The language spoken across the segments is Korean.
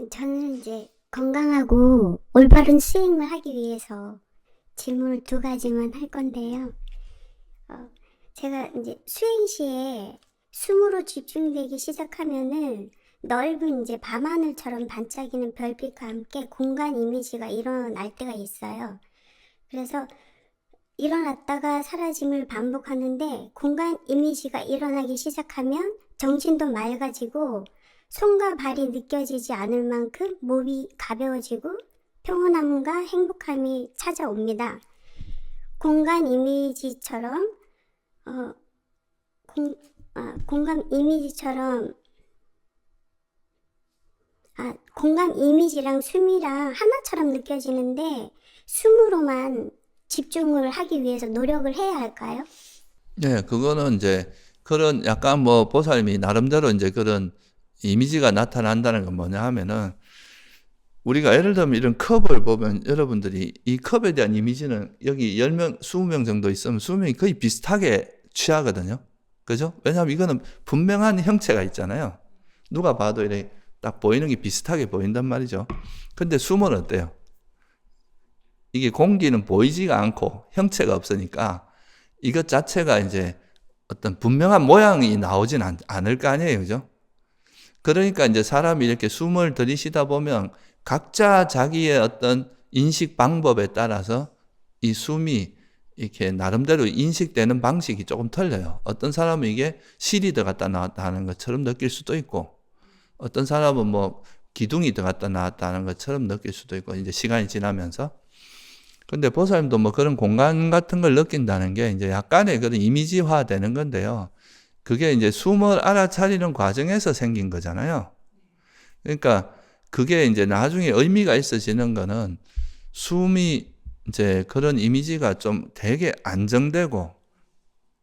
저는 이제 건강하고 올바른 수행을 하기 위해서 질문을 두 가지만 할 건데요. 제가 이제 수행 시에 숨으로 집중되기 시작하면은 넓은 이제 밤하늘처럼 반짝이는 별빛과 함께 공간 이미지가 일어날 때가 있어요. 그래서 일어났다가 사라짐을 반복하는데 공간 이미지가 일어나기 시작하면 정신도 맑아지고 손과 발이 느껴지지 않을 만큼 몸이 가벼워지고 평온함과 행복함이 찾아옵니다. 공간 이미지처럼 공간 이미지랑 숨이랑 하나처럼 느껴지는데 숨으로만 집중을 하기 위해서 노력을 해야 할까요? 네, 그거는 이제 그런 약간 뭐 보살님이 나름대로 이제 그런 이미지가 나타난다는 건 뭐냐 하면은 우리가 예를 들면 이런 컵을 보면 여러분들이 이 컵에 대한 이미지는 여기 10명, 20명 정도 있으면 20명이 거의 비슷하게 취하거든요. 그죠? 왜냐하면 이거는 분명한 형체가 있잖아요. 누가 봐도 이렇게 딱 보이는 게 비슷하게 보인단 말이죠. 근데 숨은 어때요? 이게 공기는 보이지가 않고 형체가 없으니까 이것 자체가 이제 어떤 분명한 모양이 나오진 않을 거 아니에요. 그죠? 그러니까 이제 사람이 이렇게 숨을 들이쉬다 보면 각자 자기의 어떤 인식 방법에 따라서 이 숨이 이렇게 나름대로 인식되는 방식이 조금 틀려요. 어떤 사람은 이게 실이 들어갔다 나왔다 하는 것처럼 느낄 수도 있고, 어떤 사람은 뭐 기둥이 들어갔다 나왔다 하는 것처럼 느낄 수도 있고, 이제 시간이 지나면서. 근데 보살님도 뭐 그런 공간 같은 걸 느낀다는 게 이제 약간의 그런 이미지화 되는 건데요. 그게 이제 숨을 알아차리는 과정에서 생긴 거잖아요. 그러니까 그게 이제 나중에 의미가 있어지는 거는 숨이 이제 그런 이미지가 좀 되게 안정되고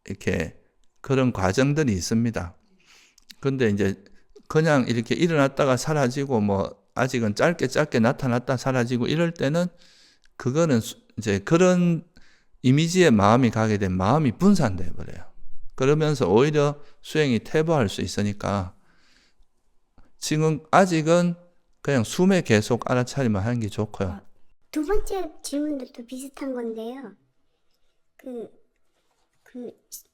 이렇게 그런 과정들이 있습니다. 근데 이제 그냥 이렇게 일어났다가 사라지고 뭐 아직은 짧게 나타났다 사라지고 이럴 때는 그거는 이제 그런 이미지에 마음이 가게 되면 마음이 분산돼 버려요. 그러면서 오히려 수행이 퇴보할 수 있으니까 지금 아직은 그냥 숨에 계속 알아차리만 하는 게 좋고요. 두 번째 질문도 또 비슷한 건데요.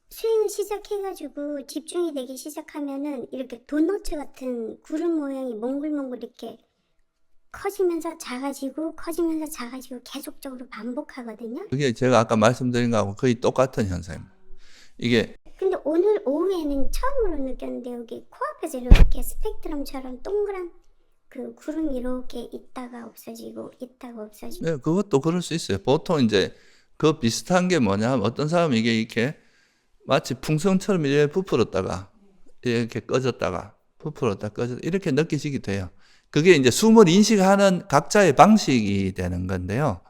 수행을 시작해가지고 집중이 되기 시작하면은 이렇게 도너츠 같은 구름 모양이 몽글몽글 이렇게 커지면서 작아지고 커지면서 작아지고 계속적으로 반복하거든요. 그게 제가 아까 말씀드린 거하고 거의 똑같은 현상입니다. 이게 근데 오늘 오후에는 처음으로 느꼈는데 여기 코앞에서 이렇게 스펙트럼처럼 동그란 그 구름이 이렇게 있다가 없어지고 있다가 없어지고. 네, 그것도 그럴 수 있어요. 보통 이제 그 비슷한 게 뭐냐 하면 어떤 사람은 이게 이렇게 마치 풍선처럼 이렇게 부풀었다가 이렇게 꺼졌다가 부풀었다 꺼졌다 이렇게 느껴지기도 해요. 그게 이제 숨을 인식하는 각자의 방식이 되는 건데요.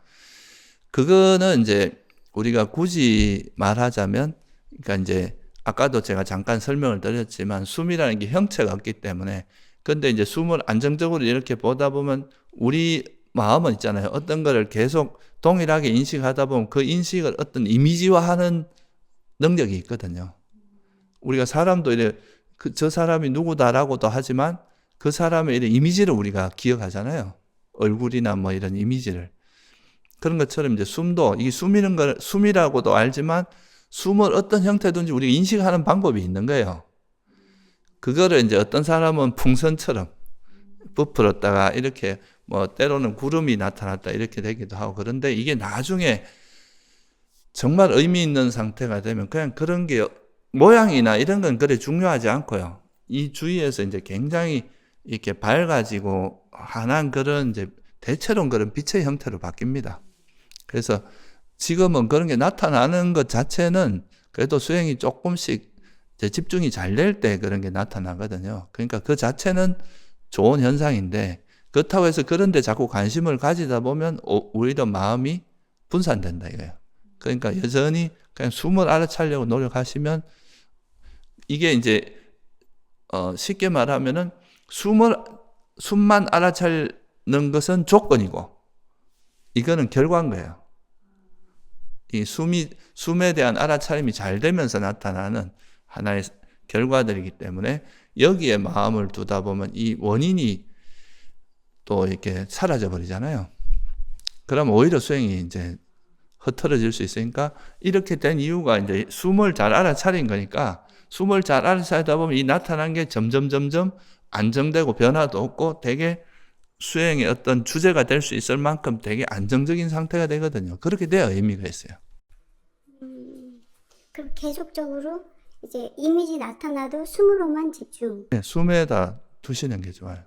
그거는 이제 우리가 굳이 말하자면, 그러니까 이제 아까도 제가 잠깐 설명을 드렸지만 숨이라는 게 형체가 없기 때문에, 근데 이제 숨을 안정적으로 이렇게 보다 보면 우리 마음은 있잖아요. 어떤 거를 계속 동일하게 인식하다 보면 그 인식을 어떤 이미지화하는 능력이 있거든요. 우리가 사람도 이래 저 사람이 누구다라고도 하지만 그 사람의 이런 이미지를 우리가 기억하잖아요. 얼굴이나 뭐 이런 이미지를. 그런 것처럼 이제 숨도 이게 숨이라고도 알지만 숨을 어떤 형태든지 우리가 인식하는 방법이 있는 거예요. 그거를 이제 어떤 사람은 풍선처럼 부풀었다가 이렇게 뭐 때로는 구름이 나타났다 이렇게 되기도 하고, 그런데 이게 나중에 정말 의미 있는 상태가 되면 그냥 그런 게 모양이나 이런 건 그래 중요하지 않고요. 이 주위에서 이제 굉장히 이렇게 밝아지고 환한 그런 이제 대체로는 그런 빛의 형태로 바뀝니다. 그래서 지금은 그런 게 나타나는 것 자체는 그래도 수행이 조금씩 집중이 잘 될 때 그런 게 나타나거든요. 그러니까 그 자체는 좋은 현상인데, 그렇다고 해서 그런 데 자꾸 관심을 가지다 보면 오히려 마음이 분산된다 이거예요. 그러니까 여전히 그냥 숨을 알아차리려고 노력하시면 이게 이제 쉽게 말하면은 숨만 알아차리는 것은 조건이고 이거는 결과인 거예요. 이 숨에 대한 알아차림이 잘 되면서 나타나는 하나의 결과들이기 때문에 여기에 마음을 두다 보면 이 원인이 또 이렇게 사라져 버리잖아요. 그러면 오히려 수행이 이제 흐트러질 수 있으니까 이렇게 된 이유가 이제 숨을 잘 알아차린 거니까 숨을 잘 알아차리다 보면 이 나타난 게 점점 안정되고 변화도 없고 되게 수행의 어떤 주제가 될 수 있을 만큼 되게 안정적인 상태가 되거든요. 그렇게 돼야 의미가 있어요. 그럼 계속적으로 이제 이미지 나타나도 숨으로만 집중. 네, 숨에다 두시는 게 좋아요.